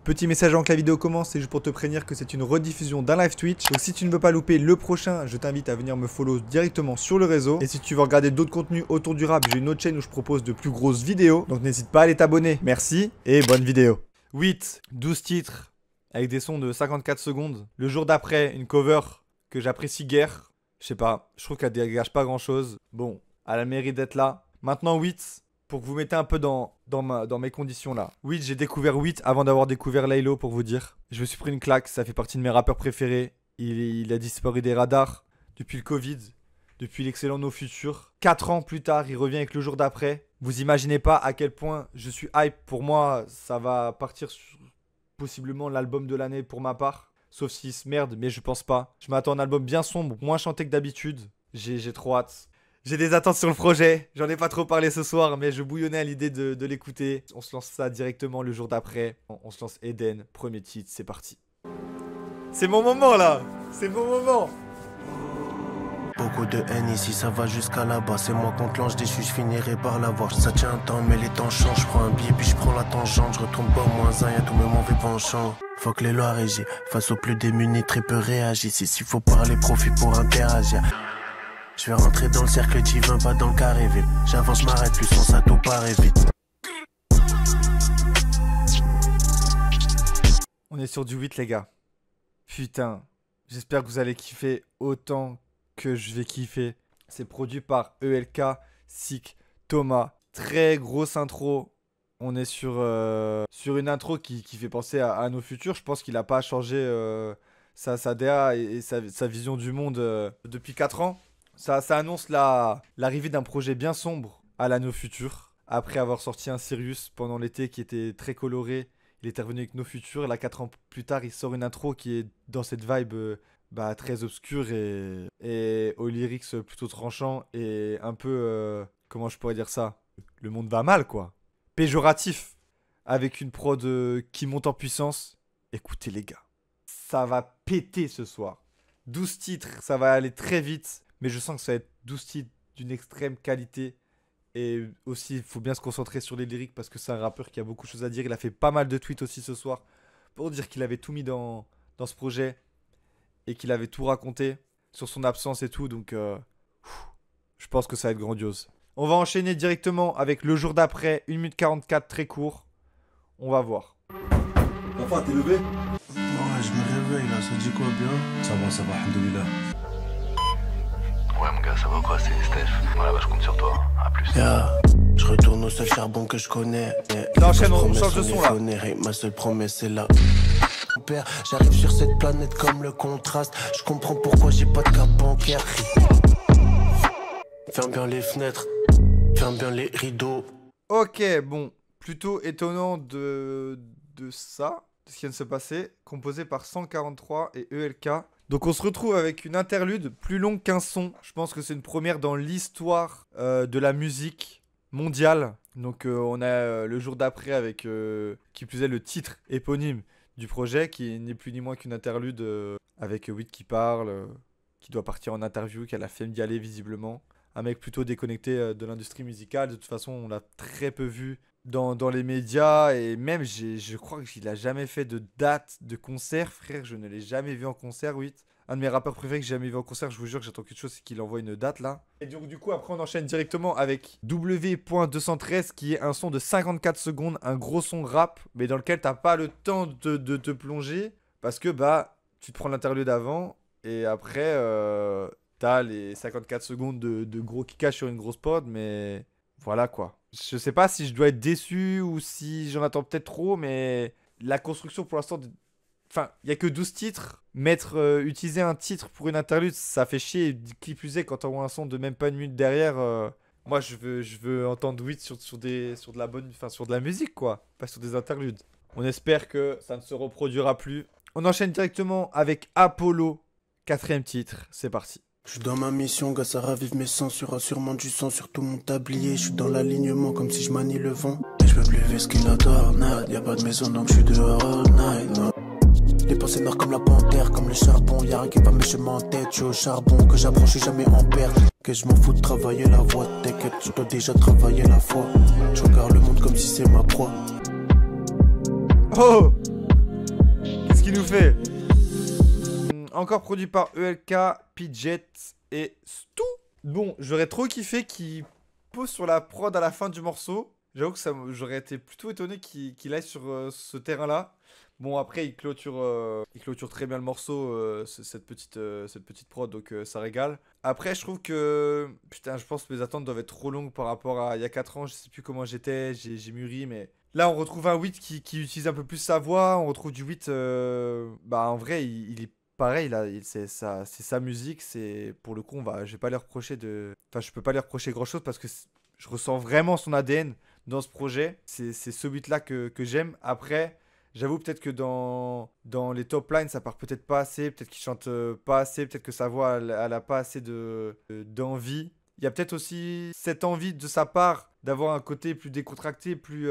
Petit message avant que la vidéo commence, c'est juste pour te prévenir que c'est une rediffusion d'un live Twitch. Donc si tu ne veux pas louper le prochain, je t'invite à venir me follow directement sur le réseau. Et si tu veux regarder d'autres contenus autour du rap, j'ai une autre chaîne où je propose de plus grosses vidéos. Donc n'hésite pas à aller t'abonner. Merci et bonne vidéo. 8, 12 titres avec des sons de 54 secondes. Le jour d'après, une cover que j'apprécie guère. Je sais pas, je trouve qu'elle dégage pas grand chose. Bon, elle a le mérite d'être là. Maintenant 8. Pour que vous mettez un peu dans mes conditions là. Oui, j'ai découvert 8 avant d'avoir découvert Laylo pour vous dire. Je me suis pris une claque, ça fait partie de mes rappeurs préférés. Il a disparu des radars depuis le Covid, depuis l'excellent No Future. 4 ans plus tard, il revient avec le jour d'après. Vous imaginez pas à quel point je suis hype. Pour moi, ça va partir sur possiblement l'album de l'année pour ma part. Sauf s'il se merde, mais je pense pas. Je m'attends à un album bien sombre, moins chanté que d'habitude. J'ai trop hâte. J'ai des attentes sur le projet, j'en ai pas trop parlé ce soir, mais je bouillonnais à l'idée de l'écouter. On se lance ça directement le jour d'après. On se lance Eden, premier titre, c'est parti. C'est mon moment là, c'est mon moment. Beaucoup de haine ici, ça va jusqu'à là-bas. C'est moi contre l'ange déçu, je finirai par l'avoir. Ça tient un temps, mais les temps changent. Je prends un billet, puis je prends la tangente. Je retourne pas au moins un, y'a tous mes mauvais penchants. Faut que les lois régissent. Face aux plus démunis, très peu réagissent. Ici, faut parler profit pour interagir. Je vais rentrer dans le cercle divin, pas dans le carré vite. J'avance, je m'arrête plus, sans ça tout paraît vite. On est sur du 8 les gars. Putain, j'espère que vous allez kiffer autant que je vais kiffer. C'est produit par ELK, Sick, Thomas. Très grosse intro. On est sur une intro qui fait penser à No Future. Je pense qu'il n'a pas changé sa DA et sa vision du monde depuis 4 ans. Ça annonce l'arrivée d'un projet bien sombre à la No Future. Après avoir sorti un Sirius pendant l'été qui était très coloré, il était revenu avec No Future. Et là, 4 ans plus tard, il sort une intro qui est dans cette vibe très obscure et aux lyrics plutôt tranchants et un peu, comment je pourrais dire ça, le monde va mal quoi. Péjoratif, avec une prod qui monte en puissance. Écoutez les gars, ça va péter ce soir. 12 titres, ça va aller très vite. Mais je sens que ça va être 12 titres d'une extrême qualité. Et aussi, il faut bien se concentrer sur les lyriques parce que c'est un rappeur qui a beaucoup de choses à dire. Il a fait pas mal de tweets aussi ce soir pour dire qu'il avait tout mis dans ce projet et qu'il avait tout raconté sur son absence et tout. Donc, je pense que ça va être grandiose. On va enchaîner directement avec le jour d'après, 1 minute 44, très court. On va voir. Enfin, t'es levé? Ouais, je me réveille là, ça dit quoi bien? Ça va, alhamdoulilah. Ouais mon gars, ça va quoi, c'est Steph. Voilà, bah je compte sur toi. À plus. Je retourne au seul charbon que je connais. Non, enchaîne, on change de son là. Ma seule promesse c'est là. Mon père, j'arrive sur cette planète comme le contraste. Je comprends pourquoi j'ai pas de carte bancaire. Ferme bien les fenêtres, ferme bien les rideaux. Ok, bon, plutôt étonnant de ça, de ce qui vient de se passer, composé par 143 et ELK. Donc on se retrouve avec une interlude plus longue qu'un son. Je pense que c'est une première dans l'histoire de la musique mondiale. Donc on a le jour d'après avec, qui plus est, le titre éponyme du projet, qui n'est plus ni moins qu'une interlude avec 8 qui parle, qui doit partir en interview, qui a la flemme d'y aller visiblement. Un mec plutôt déconnecté de l'industrie musicale. De toute façon, on l'a très peu vu dans les médias. Et même, je crois qu'il a jamais fait de date de concert, frère. Je ne l'ai jamais vu en concert, 8. Un de mes rappeurs préférés que j'ai jamais vu en concert, je vous jure que j'attends quelque chose, c'est qu'il envoie une date là. Et donc du coup, après on enchaîne directement avec W.213 qui est un son de 54 secondes, un gros son rap, mais dans lequel t'as pas le temps de te plonger. Parce que tu te prends l'interlude avant et après... t'as les 54 secondes de gros kickage sur une grosse prod, mais voilà quoi. Je sais pas si je dois être déçu ou si j'en attends peut-être trop, mais la construction pour l'instant... Enfin, il n'y a que 12 titres. Utiliser un titre pour une interlude, ça fait chier. Qui plus est, quand t'envoies un son de même pas une minute derrière... moi, je veux entendre 8 sur de la bonne... Enfin, sur de la musique, quoi. Pas sur des interludes. On espère que ça ne se reproduira plus. On enchaîne directement avec Apollo. 4e titre, c'est parti. Je suis dans ma mission, gars, ça ravive mes sens. Sur sûrement du sang sur tout mon tablier. Je suis dans l'alignement comme si je manie le vent. Et je peux plus vivre ce qu'il a tornade. Y'a pas de maison donc je suis dehors all night. No. Les pensées noires comme la panthère, comme le charbon. Y'a rien qui va me chemin en tête. Je suis au charbon, que j'approche, je suis jamais en perte. Que je m'en fous de travailler la voix. T'inquiète, je dois déjà travailler la foi. Je regarde le monde comme si c'est ma proie. Oh, qu'il nous fait. Encore produit par ELK, Pidget et Stu. Bon, j'aurais trop kiffé qu'il pose sur la prod à la fin du morceau. J'avoue que j'aurais été plutôt étonné qu'il aille sur ce terrain-là. Bon, après, il clôture très bien le morceau, cette petite prod, donc ça régale. Après, je trouve que... Putain, je pense que mes attentes doivent être trop longues par rapport à il y a 4 ans. Je sais plus comment j'étais, j'ai mûri, mais... Là, on retrouve un 8 qui utilise un peu plus sa voix. On retrouve du 8... Bah, en vrai, il est pareil, là. C'est sa musique. Pour le coup, je vais pas lui reprocher de... Enfin, je peux pas lui reprocher grand-chose parce que je ressens vraiment son ADN dans ce projet. C'est ce 8-là que j'aime. Après... J'avoue peut-être que dans les top lines, ça part peut-être pas assez, peut-être qu'il chante pas assez, peut-être que sa voix, elle a pas assez d'envie. Il y a peut-être aussi cette envie de sa part d'avoir un côté plus décontracté, plus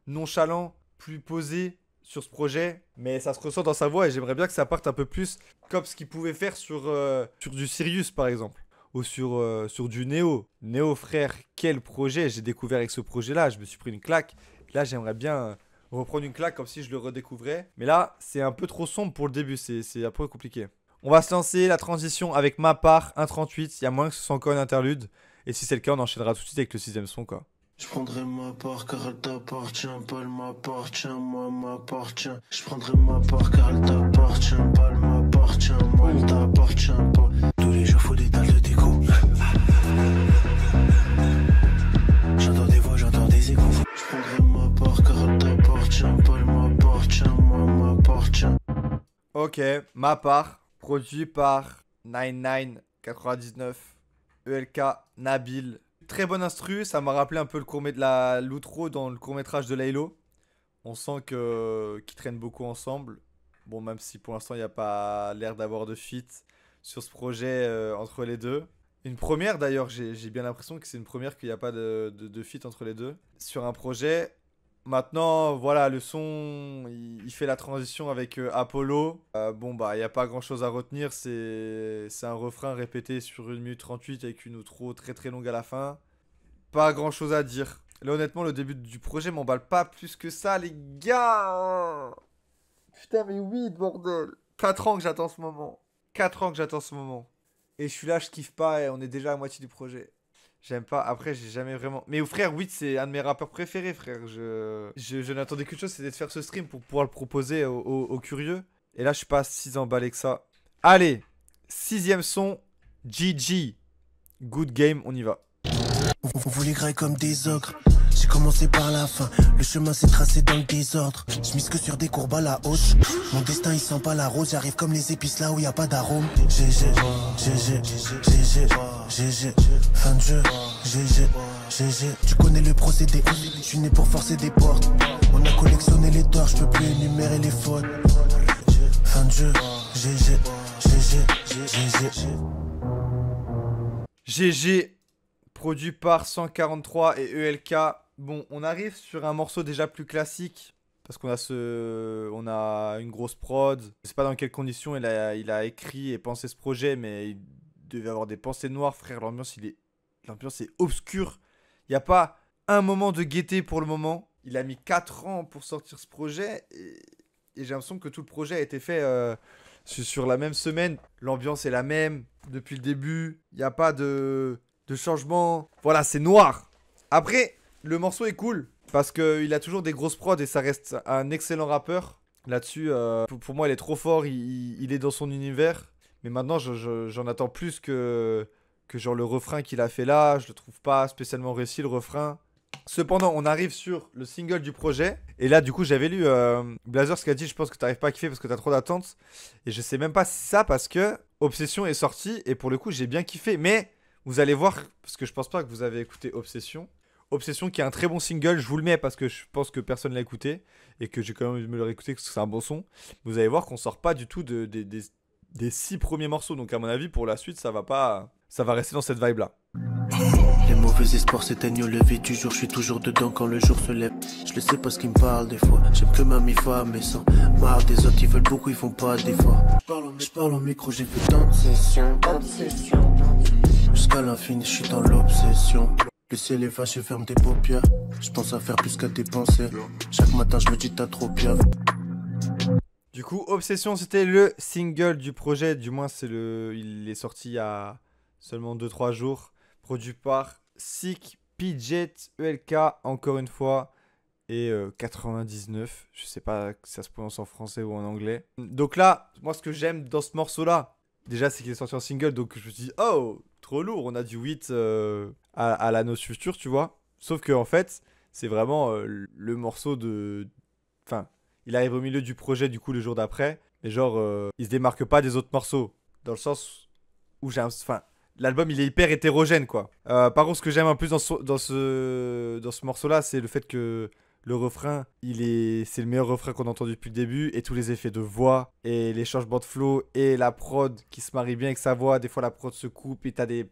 nonchalant, plus posé sur ce projet. Mais ça se ressent dans sa voix et j'aimerais bien que ça parte un peu plus comme ce qu'il pouvait faire sur du Sirius par exemple. Ou sur du Néo. Néo frère, quel projet j'ai découvert avec ce projet-là, je me suis pris une claque. Là j'aimerais bien... reprendre une claque comme si je le redécouvrais. Mais là, c'est un peu trop sombre pour le début. C'est un peu compliqué. On va se lancer la transition avec Ma Part 1.38. Il y a moins que ce soit encore une interlude. Et si c'est le cas, on enchaînera tout de suite avec le 6ème son, quoi. Je prendrai ma part car elle t'appartient, pas elle m'appartient, moi m'appartient. Je prendrai ma part car elle t'appartient, pas elle m'appartient, moi elle t'appartient pas. Tous les jours faut des dalles de déco. J'entends des voix, j'entends des échos. Je prendrai ma part car elle t'appartient, pas elle m'appartient, moi m'appartient. Ok, Ma Part, produit par 9999, ELK, Nabil. Très bon instru, ça m'a rappelé un peu l'outro dans le court-métrage de Laylo. On sent qu'ils traînent beaucoup ensemble. Bon, même si pour l'instant il n'y a pas l'air d'avoir de feat sur ce projet entre les deux. Une première d'ailleurs, j'ai bien l'impression que c'est une première qu'il n'y a pas de feat entre les deux. Sur un projet. Maintenant, voilà, le son, il fait la transition avec Apollo. Bon, bah, il n'y a pas grand chose à retenir. C'est un refrain répété sur 1 minute 38 avec une outro très très longue à la fin. Pas grand chose à dire. Là, honnêtement, le début du projet m'emballe pas plus que ça, les gars. Putain, mais oui, bordel. 4 ans que j'attends ce moment. 4 ans que j'attends ce moment. Et je suis là, je kiffe pas et on est déjà à moitié du projet. J'aime pas. Après, j'ai jamais vraiment... Mais frère, Witt, c'est un de mes rappeurs préférés, frère. Je n'attendais qu'une chose, c'était de faire ce stream pour pouvoir le proposer aux curieux. Et là, je suis pas si emballé que ça. Allez, 6ème son, GG. Good game, on y va. On voulait grailler comme des ogres. J'ai commencé par la fin, le chemin s'est tracé dans le désordre. Je mise que sur des courbes à la hausse. Mon destin il sent pas la rose, j'arrive comme les épices là où y a pas d'arôme. GG, GG, GG, GG, fin de jeu, GG, GG. Tu connais le procédé, je suis né pour forcer des portes. On a collectionné les torts, je peux plus énumérer les fautes. Fin de jeu, GG, GG, GG. GG, produit par 143 et ELK. Bon, on arrive sur un morceau déjà plus classique. Parce qu'on a une grosse prod. Je sais pas dans quelles conditions il a écrit et pensé ce projet, mais il devait avoir des pensées noires, frère. L'ambiance est obscure. Il n'y a pas un moment de gaieté pour le moment. Il a mis 4 ans pour sortir ce projet. Et j'ai l'impression que tout le projet a été fait sur la même semaine. L'ambiance est la même depuis le début. Il n'y a pas de changement. Voilà, c'est noir. Après, le morceau est cool. Parce qu'il a toujours des grosses prods et ça reste un excellent rappeur. Là-dessus, pour moi, il est trop fort. Il est dans son univers. Mais maintenant, j'en attends plus que genre le refrain qu'il a fait là. Je le trouve pas spécialement réussi, le refrain. Cependant, on arrive sur le single du projet. Et là, du coup, j'avais lu Blazers qui a dit « Je pense que t'arrives pas à kiffer parce que t'as trop d'attentes. » Et je sais même pas si c'est ça parce que Obsession est sorti. Et pour le coup, j'ai bien kiffé. Mais vous allez voir, parce que je pense pas que vous avez écouté Obsession. Obsession qui est un très bon single, je vous le mets parce que je pense que personne l'a écouté et que j'ai quand même me le réécouter parce que c'est un bon son. Vous allez voir qu'on sort pas du tout des 6 premiers morceaux, donc à mon avis pour la suite ça va rester dans cette vibe là. Les mauvais espoirs s'éteignent au lever du jour, je suis toujours dedans quand le jour se lève. Je le sais parce qu'ils me parlent des fois, j'aime que ma mi-fa mais sans marre des autres, ils veulent beaucoup, ils font pas d'efforts. Je parle au micro, j'ai fait tant de sessions, jusqu'à l'infini, je suis dans l'obsession. Le ciel est vache, ferme tes paupières. Je pense à faire plus qu'à dépenser. Chaque matin, je me dis t'as trop piaf. Du coup, Obsession, c'était le single du projet. Du moins, il est sorti il y a seulement 2-3 jours. Produit par Sick, Pidget, ELK, encore une fois. Et 99. Je sais pas si ça se prononce en français ou en anglais. Donc là, moi, ce que j'aime dans ce morceau-là, déjà, c'est qu'il est sorti en single. Donc je me suis dit, oh, trop lourd. On a du 8 à la noce future, tu vois. Sauf que, en fait, c'est vraiment le morceau de. Enfin. Il arrive au milieu du projet, du coup, le jour d'après. Mais genre, il se démarque pas des autres morceaux. Dans le sens où Enfin, l'album, il est hyper hétérogène, quoi. Par contre, ce que j'aime un plus dans ce morceau-là, c'est le fait que le refrain, c'est le meilleur refrain qu'on a entendu depuis le début. Et tous les effets de voix, et les changements de flow, et la prod qui se marie bien avec sa voix. Des fois, la prod se coupe, et t'as des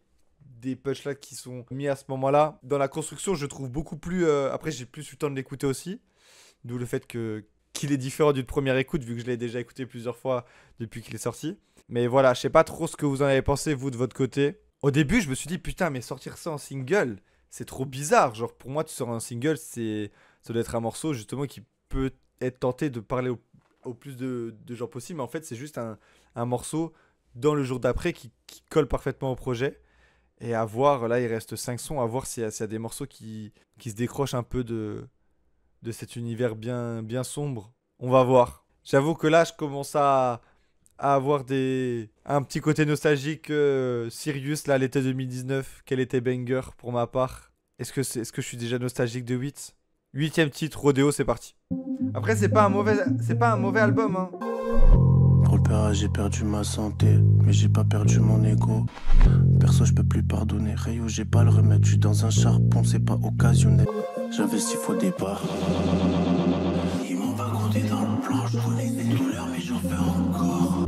punchlines qui sont mis à ce moment-là. Dans la construction, je trouve beaucoup plus... Après, j'ai plus eu le temps de l'écouter aussi. D'où le fait qu'il est différent d'une première écoute, vu que je l'ai déjà écouté plusieurs fois depuis qu'il est sorti. Mais voilà, je sais pas trop ce que vous en avez pensé, vous, de votre côté. Au début, je me suis dit, putain, mais sortir ça en single, c'est trop bizarre. Genre, pour moi, tu sors un single, ça doit être un morceau, justement, qui peut être tenté de parler au plus de gens possible. Mais en fait, c'est juste un morceau dans le jour d'après qui colle parfaitement au projet. Et à voir, là, il reste 5 sons, à voir s'il y a des morceaux qui se décrochent un peu de cet univers bien, bien sombre. On va voir. J'avoue que là, je commence à avoir un petit côté nostalgique. Sirius, là, l'été 2019, quel était banger pour ma part. Est-ce que je suis déjà nostalgique de 8? 8ème titre, Rodeo, c'est parti. Après, c'est pas un mauvais album, hein. Pour le père, j'ai perdu ma santé, mais j'ai pas perdu mon ego. Perso, je peux plus pardonner. Rayo, j'ai pas le remède. Je suis dans un charbon, c'est pas occasionnel. J'investis faux départ. Ils m'ont pas compté dans le plan. Je connais ces douleurs, mais j'en fais encore.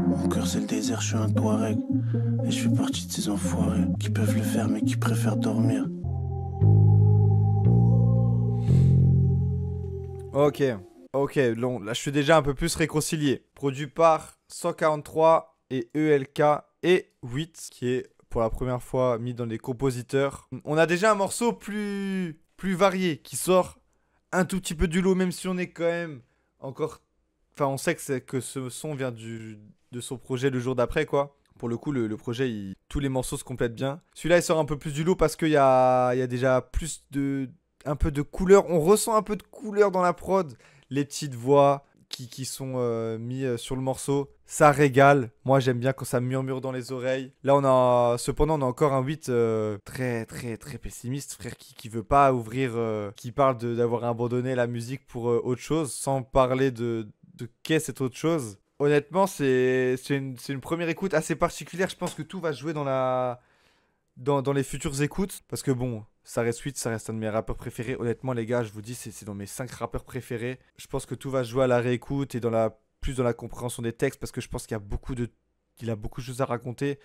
Mon cœur, c'est le désert, je suis un Touareg. Et je fais partie de ces enfoirés qui peuvent le faire, mais qui préfèrent dormir. Ok, bon, là je suis déjà un peu plus réconcilié. Produit par 143 et ELK et 8, qui est pour la première fois mis dans les compositeurs. On a déjà un morceau plus varié qui sort un tout petit peu du lot, même si on est quand même encore... Enfin, on sait que ce son vient de son projet le jour d'après, quoi. Pour le coup, le projet, tous les morceaux se complètent bien. Celui-là, il sort un peu plus du lot parce qu'il y a déjà plus un peu de couleur. On ressent un peu de couleur dans la prod. Les petites voix qui sont mis sur le morceau. Ça régale. Moi, j'aime bien quand ça murmure dans les oreilles. Là, cependant, on a encore un 8 très, très, très pessimiste, frère, qui veut pas ouvrir, qui parle d'avoir abandonné la musique pour autre chose, sans parler de qu'est cette autre chose. Honnêtement, c'est une première écoute assez particulière. Je pense que tout va jouer dans les futures écoutes. Parce que bon, ça reste 8, ça reste un de mes rappeurs préférés. Honnêtement, les gars, je vous dis, c'est dans mes 5 rappeurs préférés. Je pense que tout va jouer à la réécoute et plus dans la compréhension des textes. Parce que je pense qu'il a beaucoup de choses à raconter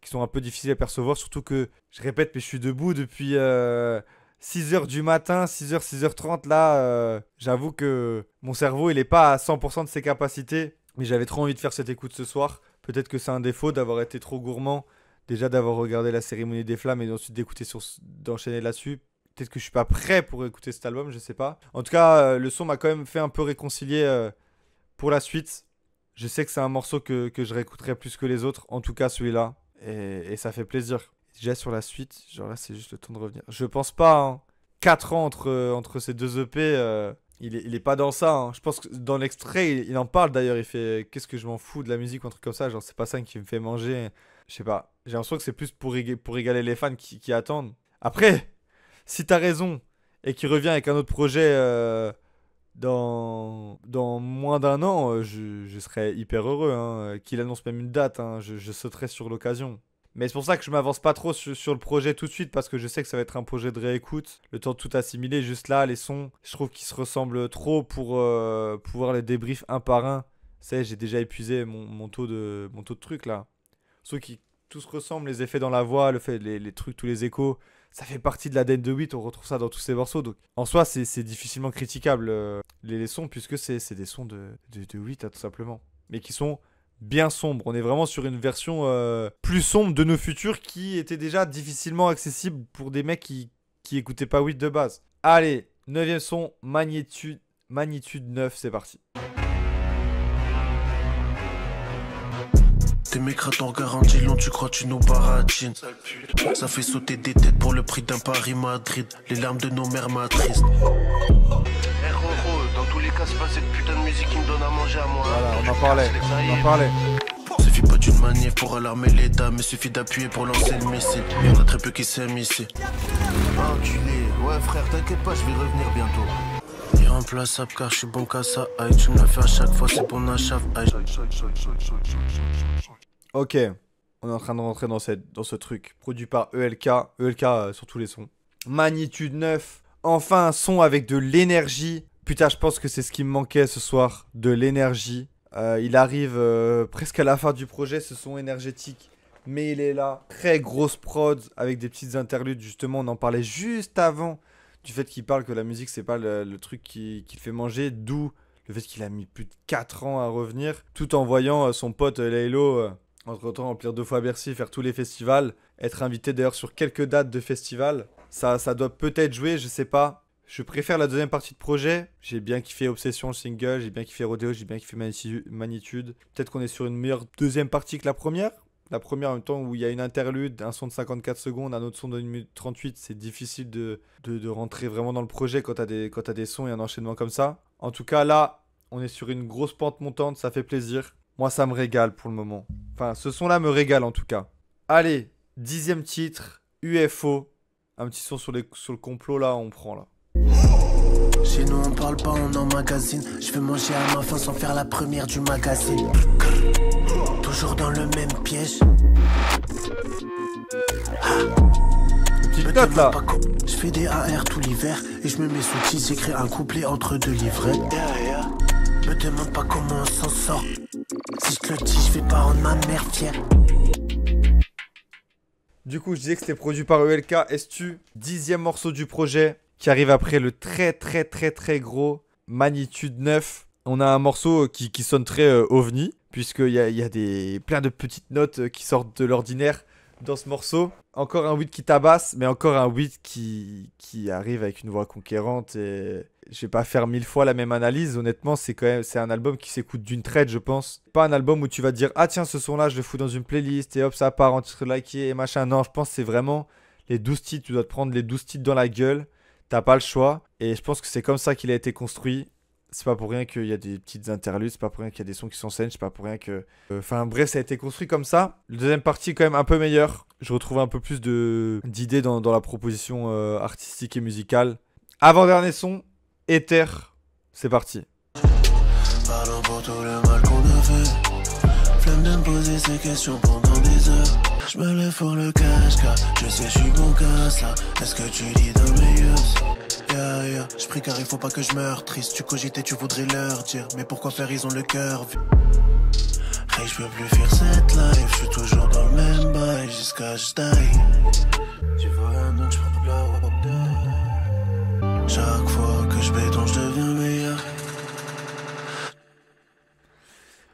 qui sont un peu difficiles à percevoir. Surtout que, je répète, mais je suis debout depuis 6h du matin, 6h, 6h30. Là, j'avoue que mon cerveau, il n'est pas à 100% de ses capacités. Mais j'avais trop envie de faire cette écoute ce soir. Peut-être que c'est un défaut d'avoir été trop gourmand. Déjà d'avoir regardé la cérémonie des flammes et ensuite d'enchaîner là-dessus. Peut-être que je suis pas prêt pour écouter cet album, je sais pas. En tout cas, le son m'a quand même fait un peu réconcilier pour la suite. Je sais que c'est un morceau que je réécouterai plus que les autres. En tout cas, celui-là. Et ça fait plaisir. Déjà sur la suite, genre là, c'est juste le temps de revenir. Je pense pas, hein. 4 ans entre ces deux EP, il est pas dans ça, hein. Je pense que dans l'extrait, il en parle d'ailleurs. Il fait qu'est-ce que je m'en fous de la musique ou un truc comme ça. Genre, c'est pas ça qui me fait manger. Je sais pas. J'ai l'impression que c'est plus pour égaler les fans qui attendent. Après, si t'as raison et qu'il revient avec un autre projet dans moins d'un an, je serais hyper heureux, hein. Qu'il annonce même une date, hein. Je sauterai sur l'occasion. Mais c'est pour ça que je m'avance pas trop sur le projet tout de suite, parce que je sais que ça va être un projet de réécoute. Le temps de tout assimiler, juste là, les sons, je trouve qu'ils se ressemblent trop pour pouvoir les débrief un par un. Tu sais, j'ai déjà épuisé mon taux de trucs là. Ceux qui tous ressemblent, les effets dans la voix, les trucs, tous les échos, ça fait partie de l'ADN de 8, on retrouve ça dans tous ces morceaux. Donc en soi, c'est difficilement critiquable les sons, puisque c'est des sons de 8, hein, tout simplement. Mais qui sont bien sombres. On est vraiment sur une version plus sombre de nos futurs qui était déjà difficilement accessible pour des mecs qui écoutaient pas 8 de base. Allez, 9e son, Magnitude 9, c'est parti. Tes mécras t'en garantis long, tu crois tu nous baratines. Ça fait sauter des têtes pour le prix d'un Paris-Madrid. Les larmes de nos mères m'attristent. Dans tous les cas, c'est pas cette putain de musique qui me donne à manger à moi. Voilà, on en parlait. Suffit pas d'une manif pour alarmer les dames, il suffit d'appuyer pour lancer le missile. Y'en a très peu qui s'aiment ici. Enculé, ouais frère, t'inquiète pas, je vais revenir bientôt. Irremplaçable car je suis bon qu'à ça, aïe, tu me l'as fait à chaque fois, c'est bon à chave, aïe. Ok, on est en train de rentrer dans ce truc. Produit par ELK, sur tous les sons. Magnitude 9, enfin un son avec de l'énergie. Putain, je pense que c'est ce qui me manquait ce soir, de l'énergie. Il arrive presque à la fin du projet, ce son énergétique. Mais il est là, très grosse prod, avec des petites interludes. Justement, on en parlait juste avant du fait qu'il parle que la musique, c'est pas le truc qui le fait manger. D'où le fait qu'il a mis plus de 4 ans à revenir, tout en voyant son pote Laylo... entre-temps, remplir 2 fois Bercy, faire tous les festivals. Être invité d'ailleurs sur quelques dates de festivals. Ça doit peut-être jouer, je sais pas. Je préfère la deuxième partie de projet. J'ai bien kiffé Obsession, le single. J'ai bien kiffé Rodeo, j'ai bien kiffé Magnitude. Peut-être qu'on est sur une meilleure deuxième partie que la première. La première en même temps où il y a une interlude, un son de 54 secondes, un autre son de 1 minute 38. C'est difficile de rentrer vraiment dans le projet quand t'as des sons et un enchaînement comme ça. En tout cas là, on est sur une grosse pente montante, ça fait plaisir. Moi, ça me régale pour le moment. Enfin, ce son-là me régale en tout cas. Allez, 10e titre, UFO. Un petit son sur le complot, là, on prend là. Chez nous, on parle pas, on emmagasine. Je veux manger à ma faim sans faire la première du magazine. Toujours dans le même piège. Petite note là. Je fais des AR tout l'hiver et je me mets sous titre, j'écris un couplet entre 2 livrets. Me demande pas comment on s'en sort. Si je te le dis, je vais pas rendre ma mère fière. Du coup, je disais que c'était produit par ELK. Estu, 10e morceau du projet qui arrive après le très gros Magnitude 9. On a un morceau qui sonne très ovni, puisqu'il y a plein de petites notes qui sortent de l'ordinaire dans ce morceau. Encore un beat qui tabasse, mais encore un beat qui arrive avec une voix conquérante. Et je vais pas faire 1000 fois la même analyse. Honnêtement, c'est un album qui s'écoute d'une traite, je pense. Pas un album où tu vas te dire ah tiens, ce son là je le fous dans une playlist et hop ça part en titre liké et machin. Non, je pense que c'est vraiment les 12 titres. Tu dois te prendre les 12 titres dans la gueule. T'as pas le choix. Et je pense que c'est comme ça qu'il a été construit. C'est pas pour rien qu'il y a des petites interludes, c'est pas pour rien qu'il y a des sons qui s'enseignent, c'est pas pour rien que... Enfin bref, ça a été construit comme ça. La deuxième partie est quand même un peu meilleure. Je retrouve un peu plus d'idées dans la proposition artistique et musicale. Avant-dernier son, Ether. C'est parti. Pardon pour tout le mal qu'on a fait. Flemme de me poser ces questions pendant des heures. Je me lève pour le cash car je sais je suis bon casse là. Est-ce que tu dis dans mes yeux? Yeah. Je prie car il faut pas que je meure triste. Tu cogitais, tu voudrais leur dire. Mais pourquoi faire, ils ont le cœur vu. Hey, je peux plus faire cette life. Je suis toujours dans le même bail jusqu'à je die. Tu vois un autre, je prends de chaque fois que je béton, je deviens meilleur.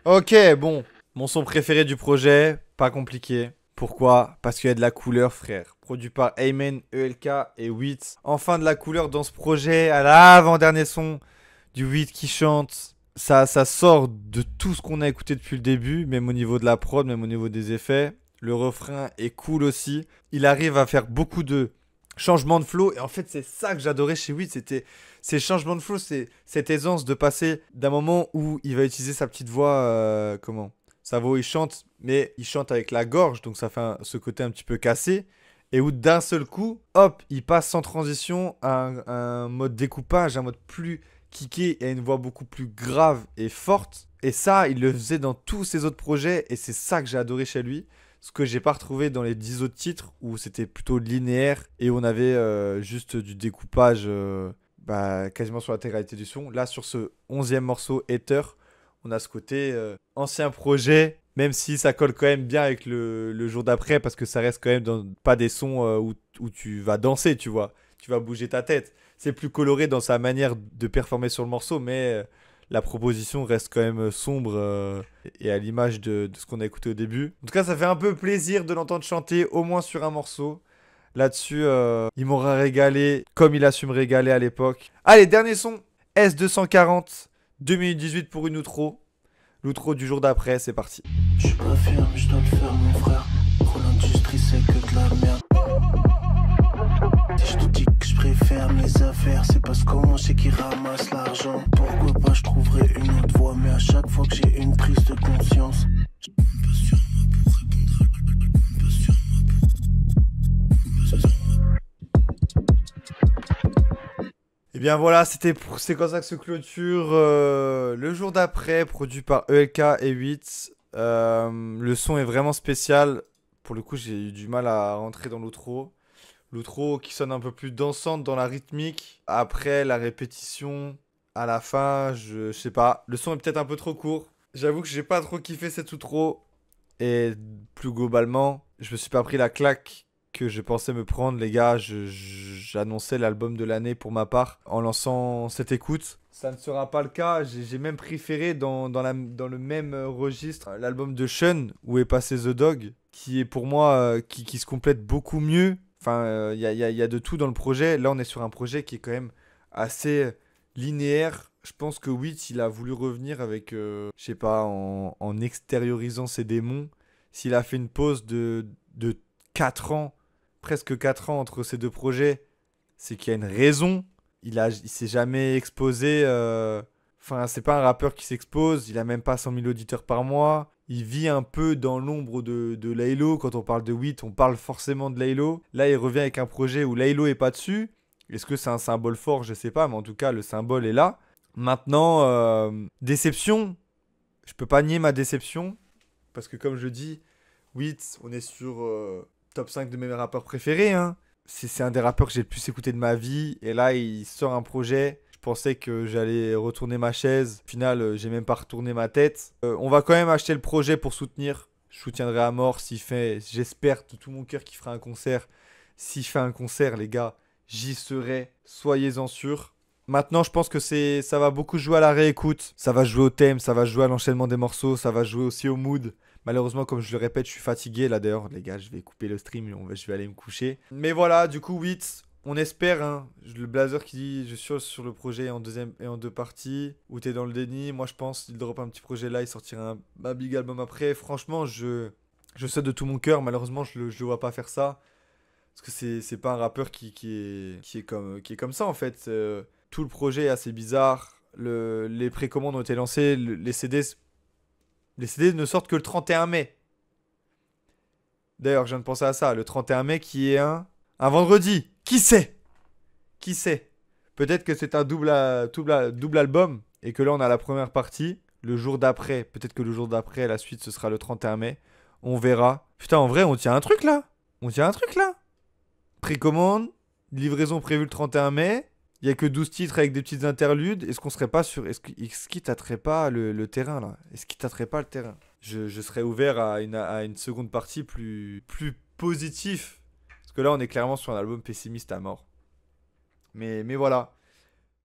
Ok, bon. Mon son préféré du projet, pas compliqué. Pourquoi? Parce qu'il y a de la couleur, frère. Produit par Ayman, ELK et Wheat. Enfin de la couleur dans ce projet. À l'avant-dernier son du Wheat qui chante. Ça sort de tout ce qu'on a écouté depuis le début. Même au niveau de la prod, même au niveau des effets. Le refrain est cool aussi. Il arrive à faire beaucoup de changements de flow. Et en fait, c'est ça que j'adorais chez Wheat. C'était ces changements de flow. C'est cette aisance de passer d'un moment où il va utiliser sa petite voix... Sa voix, il chante, mais il chante avec la gorge, donc ça fait ce côté un petit peu cassé. Et où d'un seul coup, hop, il passe sans transition à un mode découpage, un mode plus kické et à une voix beaucoup plus grave et forte. Et ça, il le faisait dans tous ses autres projets et c'est ça que j'ai adoré chez lui. Ce que j'ai pas retrouvé dans les 10 autres titres où c'était plutôt linéaire et où on avait juste du découpage quasiment sur l'intégralité du son. Là, sur ce 11e morceau, Ether, on a ce côté ancien projet, même si ça colle quand même bien avec le jour d'après, parce que ça reste quand même pas des sons où tu vas danser, tu vois. Tu vas bouger ta tête. C'est plus coloré dans sa manière de performer sur le morceau, mais la proposition reste quand même sombre et à l'image de ce qu'on a écouté au début. En tout cas, ça fait un peu plaisir de l'entendre chanter, au moins sur un morceau. Là-dessus, il m'aura régalé comme il a su me régaler à l'époque. Allez, dernier son. S240, 2 minutes 18 pour une outro. L'outro du jour d'après, c'est parti. Je suis pas fier, mais je dois le faire, mon frère. Trop l'industrie, c'est que de la merde. Si je te dis que je préfère mes affaires, c'est parce qu'au moins je sais qui ramasse l'argent. Pourquoi pas, je trouverai une autre voie, mais à chaque fois que j'ai une prise de conscience, je compte pas sur moi pour répondre à pas sur Et bien voilà, c'est comme ça que se clôture le jour d'après, produit par ELK et 8. Le son est vraiment spécial. Pour le coup, j'ai eu du mal à rentrer dans l'outro. L'outro qui sonne un peu plus dansante dans la rythmique. Après, la répétition, à la fin, je sais pas. Le son est peut-être un peu trop court. J'avoue que j'ai pas trop kiffé cette outro. Et plus globalement, je me suis pas pris la claque que je pensais me prendre, les gars. J'annonçais l'album de l'année pour ma part en lançant cette écoute. Ça ne sera pas le cas. J'ai même préféré dans le même registre l'album de Sean où est passé The Dog, qui est pour moi qui se complète beaucoup mieux. Enfin, il y a de tout dans le projet. Là, on est sur un projet qui est quand même assez linéaire. Je pense que Wit, il a voulu revenir avec, je sais pas, en extériorisant ses démons. S'il a fait une pause de 4 ans, presque 4 ans entre ces deux projets, c'est qu'il y a une raison. Il s'est jamais exposé. Enfin, c'est pas un rappeur qui s'expose. Il a même pas 100 000 auditeurs par mois. Il vit un peu dans l'ombre de Laylo. Quand on parle de Wit, on parle forcément de Laylo. Là, il revient avec un projet où Laylo est pas dessus. Est-ce que c'est un symbole fort? Je sais pas, mais en tout cas, le symbole est là. Maintenant, déception. Je peux pas nier ma déception. Parce que comme je dis, Wit, on est sur top 5 de mes rappeurs préférés. Hein. C'est un des rappeurs que j'ai le plus écouté de ma vie. Et là, il sort un projet. Je pensais que j'allais retourner ma chaise. Au final, j'ai même pas retourné ma tête. On va quand même acheter le projet pour soutenir. Je soutiendrai à mort s'il fait. J'espère de tout mon cœur qu'il fera un concert. S'il fait un concert, les gars, j'y serai. Soyez-en sûrs. Maintenant, je pense que ça va beaucoup jouer à la réécoute. Ça va jouer au thème, ça va jouer à l'enchaînement des morceaux, ça va jouer aussi au mood. Malheureusement, comme je le répète, je suis fatigué. Là, d'ailleurs, les gars, je vais couper le stream et je vais aller me coucher. Mais voilà, du coup, 8, on espère. Hein, le Blazer qui dit je suis sur le projet en deuxième et en deux parties. Ou t'es dans le déni. Moi, je pense qu'il drop un petit projet là, il sortira un big album après. Franchement, je souhaite de tout mon cœur. Malheureusement, je le vois pas faire ça. Parce que c'est pas un rappeur qui est comme ça, en fait. Tout le projet est assez bizarre. Les précommandes ont été lancées. Les CD ne sortent que le 31 mai. D'ailleurs, je viens de penser à ça. Le 31 mai qui est un vendredi. Qui sait? Qui sait? Peut-être que c'est un double album. Et que là, on a la première partie. Le jour d'après. Peut-être que le jour d'après, la suite, ce sera le 31 mai. On verra. Putain, en vrai, on tient un truc là. Précommande. Livraison prévue le 31 mai. Il n'y a que 12 titres avec des petites interludes. Est-ce qu'on serait pas sur... Est-ce qu'il tâterait pas le terrain, là? Est-ce qu'il tâterait pas le terrain? Je serais ouvert à une seconde partie plus positif. Parce que là, on est clairement sur un album pessimiste à mort. Mais voilà.